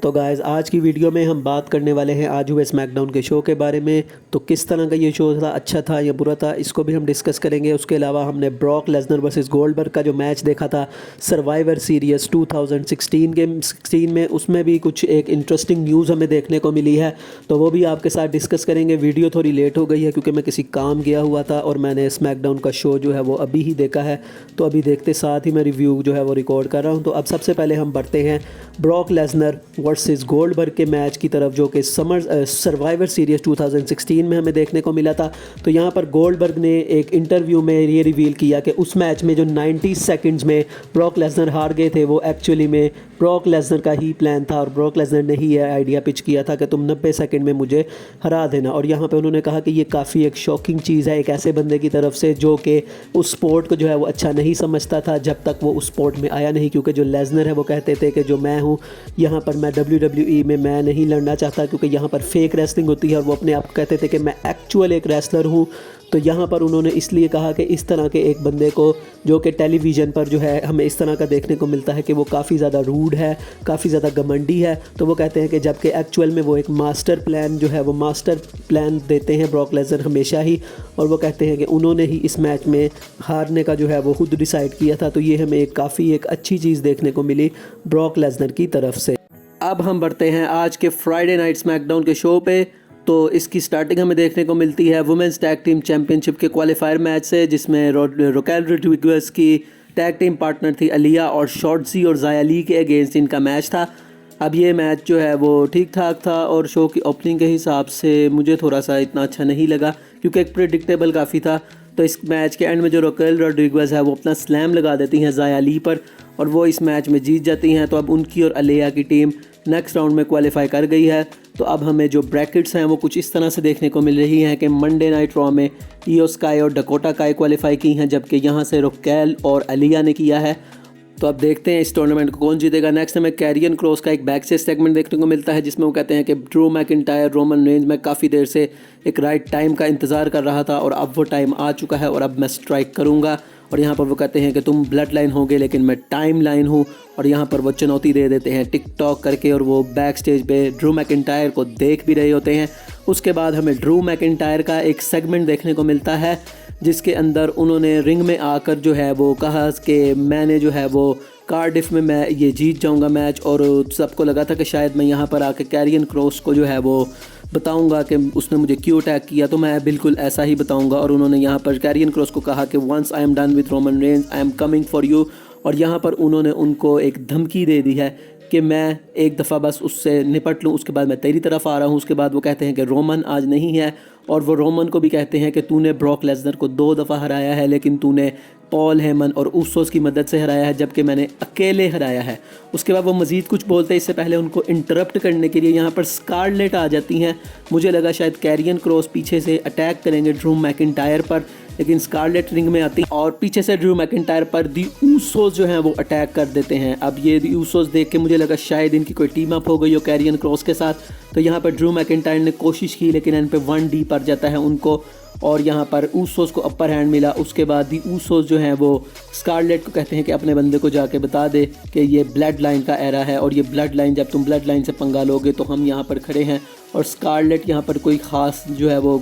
तो गाइस आज की वीडियो में हम बात करने वाले हैं आज हुए स्मैकडाउन के शो के बारे में। तो किस तरह का ये शो था, अच्छा था या बुरा था, इसको भी हम डिस्कस करेंगे। उसके अलावा हमने ब्रॉक लेसनर वर्सेस गोल्डबर्ग का जो मैच देखा था सर्वाइवर सीरीज़ 2016 में, उसमें भी कुछ एक इंटरेस्टिंग न्यूज़ हमें देखने को मिली है, तो वो भी आपके साथ डिस्कस करेंगे। वीडियो थोड़ी लेट हो गई है क्योंकि मैं किसी काम गया हुआ था और मैंने स्मैकडाउन का शो जो है वो अभी ही देखा है, तो अभी देखते साथ ही मैं रिव्यू जो है वो रिकॉर्ड कर रहा हूँ। तो अब सबसे पहले हम बढ़ते हैं ब्रॉक लेसनर वर्सेस गोल्डबर्ग के मैच की तरफ, जो कि सर्वाइवर सीरीज़ 2016 में हमें देखने को मिला था। तो यहाँ पर गोल्डबर्ग ने एक इंटरव्यू में ये रिवील किया कि उस मैच में जो 90 सेकंड्स में ब्रॉक लेसनर हार गए थे, वो एक्चुअली में ब्रॉक लेसनर का ही प्लान था और ब्रॉक लेसनर ने ही यह आइडिया पिच किया था कि तुम 90 सेकंड में मुझे हरा देना। और यहाँ पे उन्होंने कहा कि ये काफ़ी एक शॉकिंग चीज़ है एक ऐसे बंदे की तरफ से जो कि उस स्पोर्ट को जो है वो अच्छा नहीं समझता था जब तक वो उस स्पोर्ट में आया नहीं। क्योंकि जो लेसनर है वो कहते थे कि जो मैं हूँ यहाँ पर, मैं WWE में मैं नहीं लड़ना चाहता क्योंकि यहाँ पर फेक रेसलिंग होती है, और वो अपने आप को कहते थे कि मैं एक्चुअल एक रेसलर हूँ। तो यहाँ पर उन्होंने इसलिए कहा कि इस तरह के एक बंदे को जो कि टेलीविज़न पर जो है हमें इस तरह का देखने को मिलता है कि वो काफ़ी ज़्यादा रूड है, काफ़ी ज़्यादा घमंडी है, तो वो कहते हैं कि जबकि एक्चुअल में वो एक मास्टर प्लान जो है वो मास्टर प्लान देते हैं ब्रॉक लेसनर हमेशा ही। और वो कहते हैं कि उन्होंने ही इस मैच में हारने का जो है वो खुद डिसाइड किया था। तो ये हमें काफ़ी एक अच्छी चीज़ देखने को मिली ब्रॉक लेसनर की तरफ से। अब हम बढ़ते हैं आज के फ्राइडे नाइट स्मैकडाउन के शो पे। तो इसकी स्टार्टिंग हमें देखने को मिलती है वुमेंस टैग टीम चैंपियनशिप के क्वालिफायर मैच से, जिसमें रोकेल रोड्रिगेज की टैग टीम पार्टनर थी अलिया और शॉर्टजी और ज़ाया ली के अगेंस्ट इनका मैच था। अब ये मैच जो है वो ठीक ठाक था और शो की ओपनिंग के हिसाब से मुझे थोड़ा सा इतना अच्छा नहीं लगा क्योंकि एक प्रेडिक्टेबल काफ़ी था। तो इस मैच के एंड में जो रोकेल रोड्रिगेज है वो अपना स्लैम लगा देती हैं ज़ाया ली पर और वो इस मैच में जीत जाती हैं। तो अब उनकी और अलिया की टीम नेक्स्ट राउंड में क्वालिफाई कर गई है। तो अब हमें जो ब्रैकेट्स हैं वो कुछ इस तरह से देखने को मिल रही हैं कि मंडे नाइट रॉ में ईओ स्काई और डकोटा काई क्वालिफाई की हैं, जबकि यहाँ से रोकेल और अलिया ने किया है। तो अब देखते हैं इस टूर्नामेंट को कौन जीतेगा। नेक्स्ट हमें कैरियन क्रॉस का एक बैक स्टेज सेगमेंट देखने को मिलता है, जिसमें वो कहते हैं कि ड्रू मैकिंटायर रोमन रेंज में काफ़ी देर से एक राइट टाइम का इंतज़ार कर रहा था और अब वो टाइम आ चुका है और अब मैं स्ट्राइक करूँगा। और यहाँ पर वो कहते हैं कि तुम ब्लड लाइन होगे लेकिन मैं टाइम लाइन हूँ, और यहाँ पर वो चुनौती दे देते हैं टिकटॉक करके, और वो बैक स्टेज पे ड्रू मैकिंटायर को देख भी रहे होते हैं। उसके बाद हमें ड्रू मैकिंटायर का एक सेगमेंट देखने को मिलता है जिसके अंदर उन्होंने रिंग में आकर जो है वो कहा कि मैंने जो है वो कार्डिफ में मैं ये जीत जाऊंगा मैच, और सबको लगा था कि शायद मैं यहाँ पर आके कैरियन क्रॉस को जो है वो बताऊंगा कि उसने मुझे क्यों अटैक किया, तो मैं बिल्कुल ऐसा ही बताऊंगा। और उन्होंने यहाँ पर कैरियन क्रॉस को कहा कि once I am done with Roman Reigns I am coming for you, और यहाँ पर उन्होंने उनको एक धमकी दे दी है कि मैं एक दफ़ा बस उससे निपट लूँ, उसके बाद मैं तेरी तरफ आ रहा हूँ। उसके बाद वो कहते हैं कि रोमन आज नहीं है, और वो रोमन को भी कहते हैं कि तूने ब्रॉक लेसनर को 2 दफ़ा हराया है लेकिन तूने पॉल हेमन और ऊसोस की मदद से हराया है, जबकि मैंने अकेले हराया है। उसके बाद वो मज़ीद कुछ बोलते हैं, इससे पहले उनको इंटरप्ट करने के लिए यहाँ पर स्कारलेट आ जाती हैं। मुझे लगा शायद कैरियन क्रॉस पीछे से अटैक करेंगे ड्रू मैकिंटायर पर, लेकिन स्कारलेट रिंग में आती और पीछे से ड्रू मैकिंटायर पर दी ऊसोस जो हैं वो अटैक कर देते हैं। अब ये दी ऊसोस देख के मुझे लगा शायद इनकी कोई टीम अप हो गई हो कैरियन क्रॉस के साथ। तो यहाँ पर ड्रू मैकिंटायर ने कोशिश की लेकिन इन पे 1D पड़ जाता है उनको, और यहाँ पर ऊसोस को अपर हैंड मिला। उसके बाद दी ऊसोस जो हैं वो स्कारलेट को कहते हैं कि अपने बंदे को जाके बता दे कि ये ब्लड लाइन का एरा है, और ये ब्लड लाइन, जब तुम ब्लड लाइन से पंगा लोगे तो हम यहाँ पर खड़े हैं। और स्कारलेट यहाँ पर कोई ख़ास जो है वो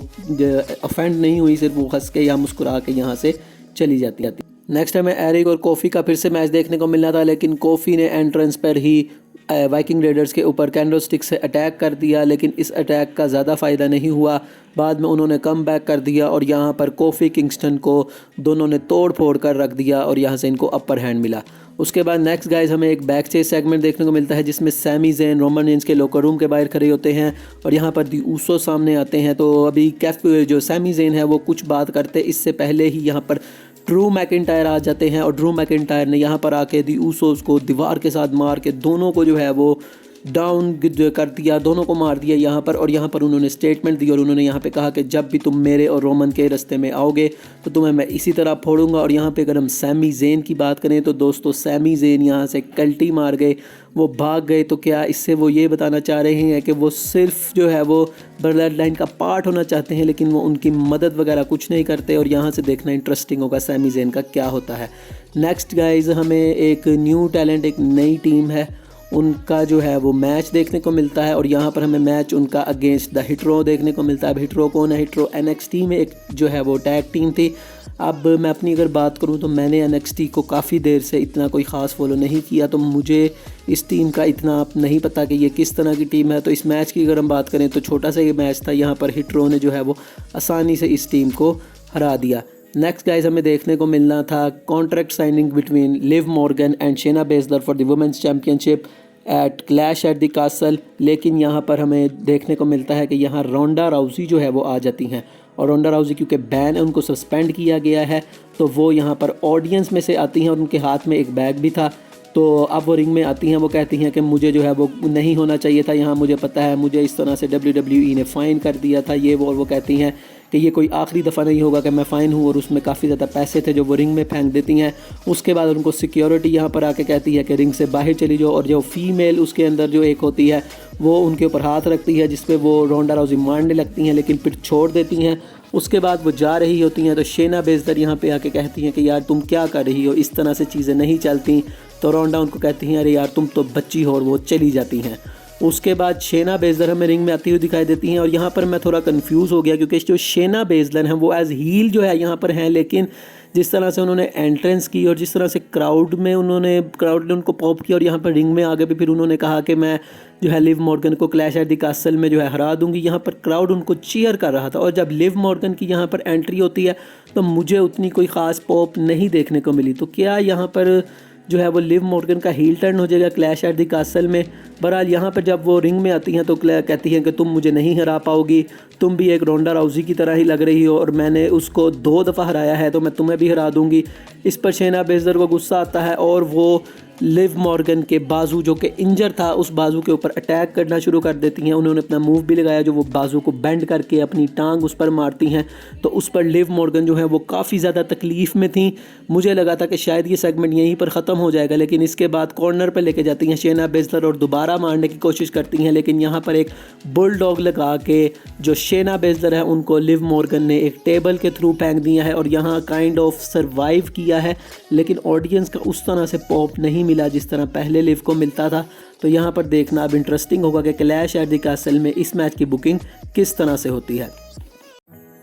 ऑफेंड नहीं हुई, सिर्फ वो हंस के या मुस्कुरा के यहाँ से चली जाती। नेक्स्ट हमें एरिक और कोफ़ी का फिर से मैच देखने को मिलना था, लेकिन कोफ़ी ने एंट्रेंस पर ही वाइकिंग रेडर्स के ऊपर कैंडलस्टिक से अटैक कर दिया, लेकिन इस अटैक का ज़्यादा फ़ायदा नहीं हुआ। बाद में उन्होंने कम बैक कर दिया और यहाँ पर कोफ़ी किंगस्टन को दोनों ने तोड़ फोड़ कर रख दिया और यहाँ से इनको अपर हैंड मिला। उसके बाद नेक्स्ट गाइज हमें एक बैक स्टेज सेगमेंट देखने को मिलता है जिसमें सैमी ज़ेन रोमन रेंज के लोकर रूम के बाहर खड़े होते हैं और यहाँ पर दी ऊसो सामने आते हैं। तो अभी जो सैमी ज़ेन है वो कुछ बात करते इससे पहले ही यहाँ पर ड्रू मैकिंटायर आ जाते हैं, और ड्रू मैकिंटायर ने यहाँ पर आके दी ऊसोस को दीवार के साथ मार के दोनों को जो है वो डाउन कर दिया, दोनों को मार दिया यहाँ पर। और यहाँ पर उन्होंने स्टेटमेंट दी और उन्होंने यहाँ पे कहा कि जब भी तुम मेरे और रोमन के रास्ते में आओगे तो तुम्हें मैं इसी तरह फोड़ूंगा। और यहाँ पे अगर हम सैमी ज़ेन की बात करें तो दोस्तों सैमी ज़ेन यहाँ से कल्टी मार गए, वो भाग गए। तो क्या इससे वो ये बताना चाह रहे हैं कि वो सिर्फ जो है वो ब्लड लाइन का पार्ट होना चाहते हैं, लेकिन वो उनकी मदद वगैरह कुछ नहीं करते। और यहाँ से देखना इंटरेस्टिंग होगा सैमी ज़ेन का क्या होता है। नेक्स्ट गाइज हमें एक न्यू टैलेंट, एक नई टीम है, उनका जो है वो मैच देखने को मिलता है और यहाँ पर हमें मैच उनका अगेंस्ट द हिटरो देखने को मिलता है। अब हिटरो कौन है? हिटरो NXT में एक जो है वो टैग टीम थी। अब मैं अपनी अगर बात करूं तो मैंने NXT को काफ़ी देर से इतना कोई ख़ास फॉलो नहीं किया, तो मुझे इस टीम का इतना नहीं पता कि ये किस तरह की टीम है। तो इस मैच की अगर हम बात करें तो छोटा सा ये मैच था, यहाँ पर हिटरो ने जो है वो आसानी से इस टीम को हरा दिया। नेक्स्ट गाइस हमें देखने को मिलना था contract signing between Liv Morgan and Shayna Baszler for the women's championship at Clash at the Castle. लेकिन यहाँ पर हमें देखने को मिलता है कि यहाँ रोंडा राउजी जो है वो आ जाती हैं और रोंडा राउजी क्योंकि बैन है, उनको सस्पेंड किया गया है, तो वो यहाँ पर ऑडियंस में से आती हैं और उनके हाथ में एक बैग भी था। तो अब वो रिंग में आती हैं, वो कहती हैं कि मुझे जो है वो नहीं होना चाहिए था यहाँ, मुझे पता है मुझे इस तरह से WWE ने फ़ाइन कर दिया था ये वो। और वो कहती हैं कि ये कोई आखिरी दफ़ा नहीं होगा कि मैं फ़ाइन हूँ, और उसमें काफ़ी ज़्यादा पैसे थे जो वो रिंग में फेंक देती हैं। उसके बाद उनको सिक्योरिटी यहाँ पर आके कहती है कि रिंग से बाहर चली जाओ, और जो फीमेल उसके अंदर जो एक होती है वो उनके ऊपर हाथ रखती है, जिस पे वो रोंडा राउजी मारने लगती हैं, लेकिन फिर छोड़ देती हैं। उसके बाद वो जा रही होती हैं तो शेना बेसलर यहाँ पे आके कहती हैं कि यार तुम क्या कर रही हो, इस तरह से चीज़ें नहीं चलती। तो रोंडा उनको कहती हैं अरे यार तुम तो बच्ची हो, और वो चली जाती हैं। उसके बाद शेना बेसलर हमें रिंग में आती हुई दिखाई देती हैं, और यहाँ पर मैं थोड़ा कंफ्यूज हो गया क्योंकि जो शेना बेसलर हैं वो एज हील जो है यहाँ पर हैं, लेकिन जिस तरह से उन्होंने एंट्रेंस की और जिस तरह से क्राउड ने उनको पॉप किया और यहाँ पर रिंग में आगे भी फिर उन्होंने कहा कि मैं जो है लिव मॉर्गन को क्लैश एट द कासल में जो है हरा दूंगी, यहाँ पर क्राउड उनको चीयर कर रहा था। और जब लिव मॉर्गन की यहाँ पर एंट्री होती है तो मुझे उतनी कोई ख़ास पॉप नहीं देखने को मिली। तो क्या यहाँ पर जो है वो लिव मॉर्गन का हील टर्न हो जाएगा क्लैश एट द कासल में? बहरहाल यहाँ पर जब वो रिंग में आती हैं तो कहती हैं कि तुम मुझे नहीं हरा पाओगी, तुम भी एक रोंडा राउजी की तरह ही लग रही हो और मैंने उसको 2 दफ़ा हराया है तो मैं तुम्हें भी हरा दूंगी। इस पर शेना बेसलर को गुस्सा आता है और वो लिव मॉर्गन के बाजू जो कि इंजर था उस बाजू के ऊपर अटैक करना शुरू कर देती हैं। उन्होंने अपना मूव भी लगाया जो वो बाजू को बेंड करके अपनी टांग उस पर मारती हैं, तो उस पर लिव मॉर्गन जो है वो काफ़ी ज़्यादा तकलीफ़ में थी। मुझे लगा था कि शायद ये सेगमेंट यहीं पर ख़त्म हो जाएगा, लेकिन इसके बाद कॉर्नर पर लेके जाती हैं शेना बेसलर और दोबारा मारने की कोशिश करती हैं, लेकिन यहाँ पर एक बुलडॉग लगा के जो शेना बेसलर है उनको लिव मॉर्गन ने एक टेबल के थ्रू फेंक दिया है और यहाँ काइंड ऑफ सर्वाइव किया है, लेकिन ऑडियंस का उस तरह से पॉप नहीं मिला जिस तरह पहले लिव को मिलता था। तो यहाँ पर देखना अब इंटरेस्टिंग होगा कि क्लैश एट द कासल में इस मैच की बुकिंग किस तरह से होती है।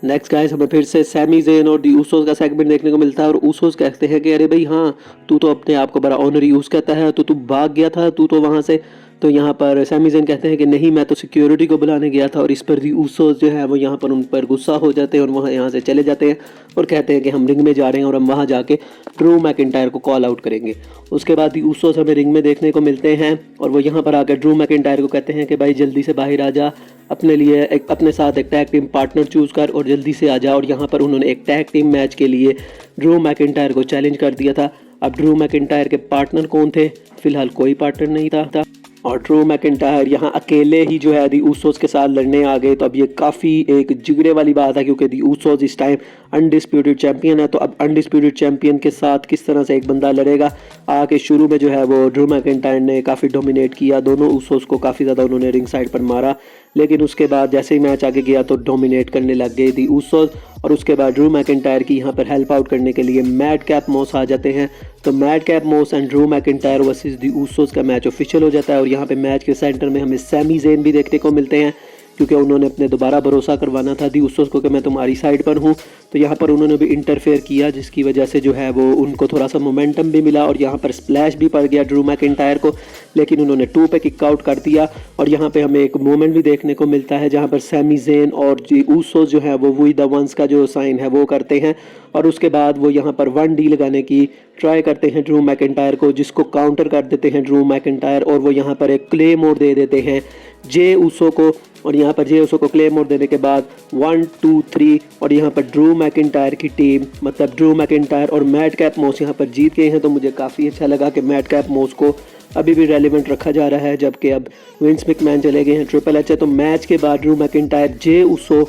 नेक्स्ट गाइस हमें फिर से सैमी ज़ेन और दी ऊसोस का सेगमेंट देखने को मिलता है और ऊसोस कहते हैं कि अरे भाई हाँ, तू तो अपने आप को बड़ा ऑनरी यूज़ कहता है, तो तू भाग गया था तू तो वहाँ से। तो यहाँ पर सैमी ज़ेन कहते हैं कि नहीं, मैं तो सिक्योरिटी को बुलाने गया था, और इस पर दी ऊसोस जो है वो यहाँ पर उन पर गुस्सा हो जाते हैं और वहाँ यहाँ से चले जाते हैं और कहते हैं कि हम रिंग में जा रहे हैं और हम वहाँ जाके ड्रू मैकिंटायर को कॉल आउट करेंगे। उसके बाद दी ऊसोस हमें रिंग में देखने को मिलते हैं और वो यहाँ पर आकर ड्रू मैकिंटायर को कहते हैं कि भाई जल्दी से बाहर आ जा, अपने लिए अपने साथ एक टैग टीम पार्टनर चूज़ कर और जल्दी से आ जा। और यहाँ पर उन्होंने एक टैग टीम मैच के लिए ड्रू मैकिंटायर को चैलेंज कर दिया था। अब ड्रू मैकिंटायर के पार्टनर कौन थे? फिलहाल कोई पार्टनर नहीं था और ड्रू मैकिंटायर यहाँ अकेले ही जो है दी ऊसोस के साथ लड़ने आ गए। तो अब ये काफ़ी एक जिगरे वाली बात है क्योंकि दी ऊसोस इस टाइम अनडिस्प्यूटेड चैंपियन है। तो अब अनडिस्प्यूटेड चैंपियन के साथ किस तरह से एक बंदा लड़ेगा? आके शुरू में जो है वो ड्रू मैकिंटायर ने काफ़ी डोमिनेट किया, दोनों ऊसोस को काफ़ी ज़्यादा उन्होंने रिंग साइड पर मारा, लेकिन उसके बाद जैसे ही मैच आगे गया तो डोमिनेट करने लग गए दी ऊसोस। और उसके बाद ड्रू मैकिंटायर की यहाँ पर हेल्प आउट करने के लिए मैड कैप मोस आ जाते हैं। तो मैड कैप मोस and Drew McIntyre versus the Usos का मैच ऑफिशियल हो जाता है और यहाँ पे मैच के सेंटर में हमें सैमी ज़ेन भी देखने को मिलते हैं क्योंकि उन्होंने अपने दोबारा भरोसा करवाना था दी ऊसोस को कि मैं तुम्हारी साइड पर हूँ। तो यहाँ पर उन्होंने भी इंटरफेयर किया जिसकी वजह से जो है वो उनको थोड़ा सा मोमेंटम भी मिला और यहाँ पर स्प्लैश भी पड़ गया ड्रू मैकिंटायर को, लेकिन उन्होंने 2 पे किक आउट कर दिया। और यहाँ पे हमें एक मोमेंट भी देखने को मिलता है जहाँ पर सैमी ज़ेन और दी ऊसोस जो है वो वी द वंस का जो साइन है वो करते हैं और उसके बाद वो यहाँ पर 1D लगाने की ट्राई करते हैं ड्रू मैकिंटायर को, जिसको काउंटर कर देते हैं ड्रू मैकिंटायर और वो यहाँ पर एक क्ले मोड दे देते हैं जे ऊसो को। और यहाँ पर जे ऊसो को क्ले मोड देने के बाद 1 2 3 और यहाँ पर ड्रू मैकिंटायर की टीम मतलब ड्रू मैकिंटायर और मैड कैप मोस यहाँ पर जीत गए हैं। तो मुझे काफ़ी अच्छा लगा कि मैड कैप मोस को अभी भी रेलिवेंट रखा जा रहा है, जबकि अब विंस मैकमैन चले गए हैं ट्रिपल एच है। तो मैच के बाद ड्रू मैकिंटायर जे ऊसो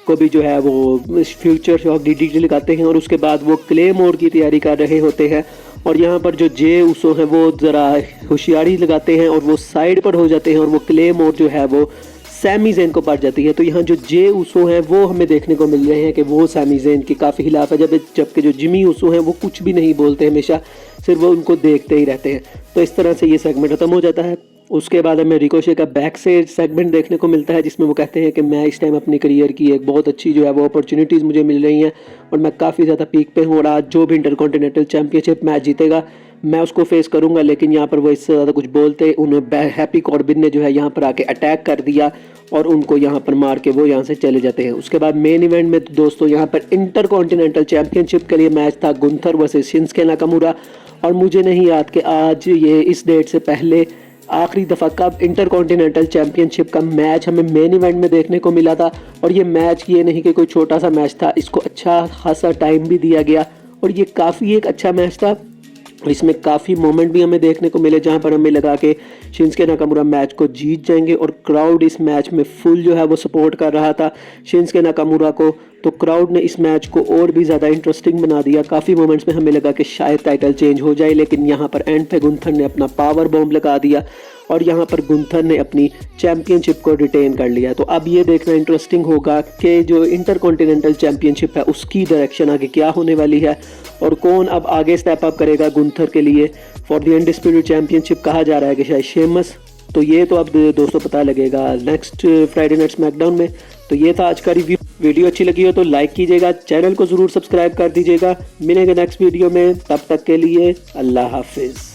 को भी जो है वो फ्यूचर शॉक DDT लगाते हैं और उसके बाद वो क्ले मोड की तैयारी कर रहे होते हैं और यहाँ पर जो जे ऊसो है वो ज़रा होशियारी लगाते हैं और वो साइड पर हो जाते हैं और वो क्ले मोड जो है वो सैमी ज़ेन को पड़ जाती है। तो यहाँ जो जे ऊसो हैं वो हमें देखने को मिल रहे हैं कि वो सैमी ज़ेन के काफ़ी खिलाफ है, जबकि जो जिमी ऊसो हैं वो कुछ भी नहीं बोलते, हमेशा सिर्फ वो उनको देखते ही रहते हैं। तो इस तरह से ये सेगमेंट ख़त्म हो जाता है। उसके बाद हमें रिकोशे का बैक से सेगमेंट देखने को मिलता है जिसमें वो कहते हैं कि मैं इस टाइम अपनी करियर की एक बहुत अच्छी जो है वो अपॉर्चुनिटीज़ मुझे मिल रही हैं और मैं काफ़ी ज़्यादा पीक पे हूँ और आज जो भी इंटरकॉन्टिनेंटल चैम्पियनशिप मैच जीतेगा मैं उसको फेस करूंगा। लेकिन यहाँ पर वो इससे ज़्यादा कुछ बोलते उन्हें हैप्पी कॉर्बिन ने जो है यहाँ पर आके अटैक कर दिया और उनको यहाँ पर मार के वो यहाँ से चले जाते हैं। उसके बाद मेन इवेंट में दोस्तों यहाँ पर इंटरकॉन्टिनेंटल चैम्पियनशिप के लिए मैच था गुंथर वर्सेस शिंसके नाकामुरा। और मुझे नहीं याद कि आज ये इस डेट से पहले आखिरी दफ़ा कब इंटरकॉन्टिनेंटल चैम्पियनशिप का मैच हमें मेन इवेंट में देखने को मिला था। और ये मैच ये नहीं कि कोई छोटा सा मैच था, इसको अच्छा खासा टाइम भी दिया गया और ये काफ़ी एक अच्छा मैच था। इसमें काफ़ी मोमेंट भी हमें देखने को मिले जहां पर हमें लगा कि शिंसके नाकामुरा मैच को जीत जाएंगे और क्राउड इस मैच में फुल जो है वो सपोर्ट कर रहा था शिंसके नाकामुरा को। तो क्राउड ने इस मैच को और भी ज़्यादा इंटरेस्टिंग बना दिया। काफ़ी मोमेंट्स में हमें लगा कि शायद टाइटल चेंज हो जाए, लेकिन यहाँ पर एंड पे गुंथर ने अपना पावर बॉम्ब लगा दिया और यहाँ पर गुंथर ने अपनी चैम्पियनशिप को रिटेन कर लिया। तो अब ये देखना इंटरेस्टिंग होगा कि जो इंटरकॉन्टिनेंटल चैम्पियनशिप है उसकी डायरेक्शन आगे क्या होने वाली है और कौन अब आगे स्टेप अप करेगा गुंथर के लिए फॉर द अनडिस्प्यूटेड चैम्पियनशिप। कहा जा रहा है कि शायद शेमस, तो ये तो अब दोस्तों पता लगेगा नेक्स्ट फ्राइडे नाइट स्मैकडाउन में। तो ये था आज का रिव्यू। वीडियो अच्छी लगी हो तो लाइक कीजिएगा, चैनल को ज़रूर सब्सक्राइब कर दीजिएगा। मिलेंगे नेक्स्ट वीडियो में, तब तक के लिए अल्लाह हाफिज़।